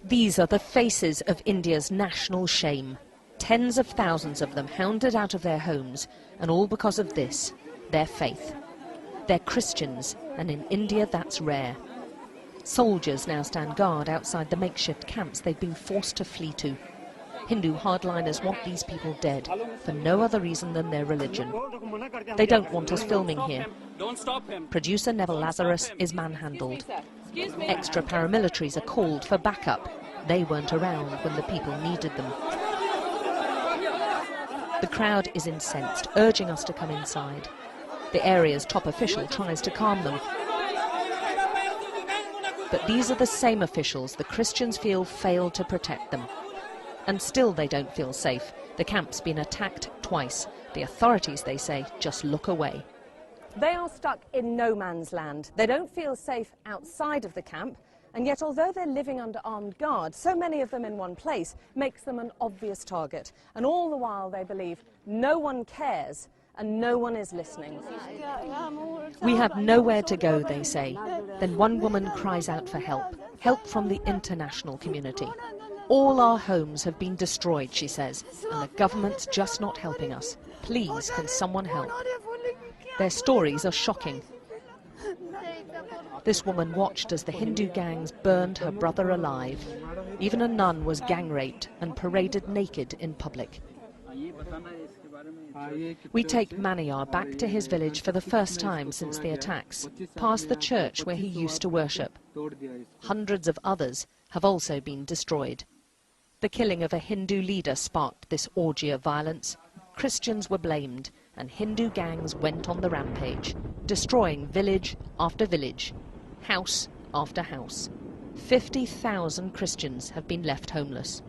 These are the faces of India's national shame. Tens of thousands of them hounded out of their homes, and all because of this, their faith. They're Christians, and in India that's rare. Soldiers now stand guard outside the makeshift camps they've been forced to flee to. Hindu hardliners want these people dead, for no other reason than their religion. They don't want us filming here. Producer Neville Lazarus is manhandled. Extra paramilitaries are called for backup. They weren't around when the people needed them. The crowd is incensed, urging us to come inside. The area's top official tries to calm them. But these are the same officials the Christians feel failed to protect them. And still they don't feel safe. The camp's been attacked twice. The authorities, they say, just look away. They are stuck in no man's land. They don't feel safe outside of the camp, and yet although they're living under armed guard, so many of them in one place makes them an obvious target. And all the while they believe no one cares and no one is listening. We have nowhere to go, they say. Then one woman cries out for help, help from the international community. All our homes have been destroyed, she says, and the government's just not helping us. Please, can someone help? Their stories are shocking. This woman watched as the Hindu gangs burned her brother alive. Even a nun was gang raped and paraded naked in public. We take Maniyar back to his village for the first time since the attacks, past the church where he used to worship. Hundreds of others have also been destroyed. The killing of a Hindu leader sparked this orgy of violence. Christians were blamed, and Hindu gangs went on the rampage, destroying village after village, house after house. 50,000 Christians have been left homeless.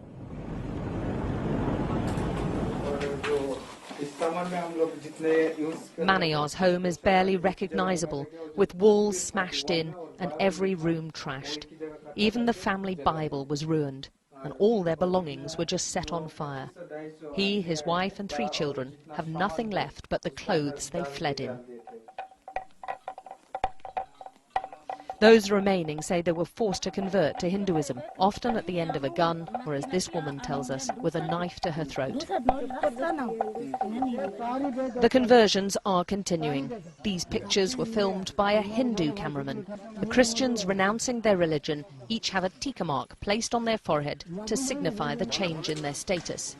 Maniyar's home is barely recognizable, with walls smashed in and every room trashed. Even the family Bible was ruined, and all their belongings were just set on fire. He, his wife and 3 children have nothing left but the clothes they fled in. Those remaining say they were forced to convert to Hinduism, often at the end of a gun, or as this woman tells us, with a knife to her throat. The conversions are continuing. These pictures were filmed by a Hindu cameraman. The Christians renouncing their religion each have a tikka mark placed on their forehead to signify the change in their status.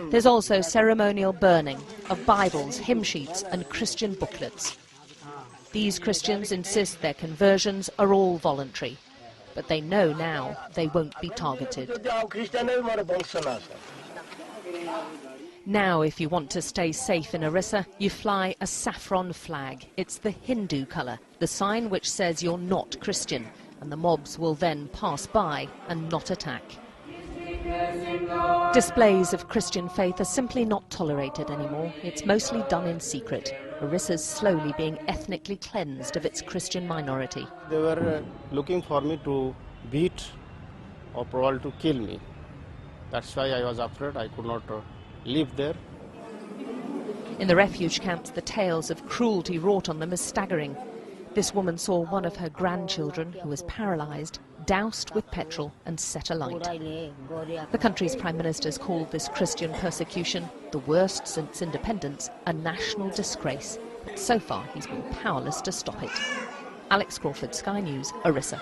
There's also ceremonial burning of Bibles, hymn sheets and Christian booklets. These Christians insist their conversions are all voluntary, but they know now they won't be targeted. Now, if you want to stay safe in Orissa, you fly a saffron flag. It's the Hindu colour, the sign which says you're not Christian, and the mobs will then pass by and not attack. Displays of Christian faith are simply not tolerated anymore. It's mostly done in secret. Orissa's slowly being ethnically cleansed of its Christian minority. They were looking for me to beat or probably to kill me. That's why I was afraid. I could not live there. In the refuge camps, the tales of cruelty wrought on them is staggering. This woman saw one of her grandchildren, who was paralysed, doused with petrol and set alight. The country's Prime Minister's called this Christian persecution, the worst since independence, a national disgrace. But so far he's been powerless to stop it. Alex Crawford, Sky News, Orissa.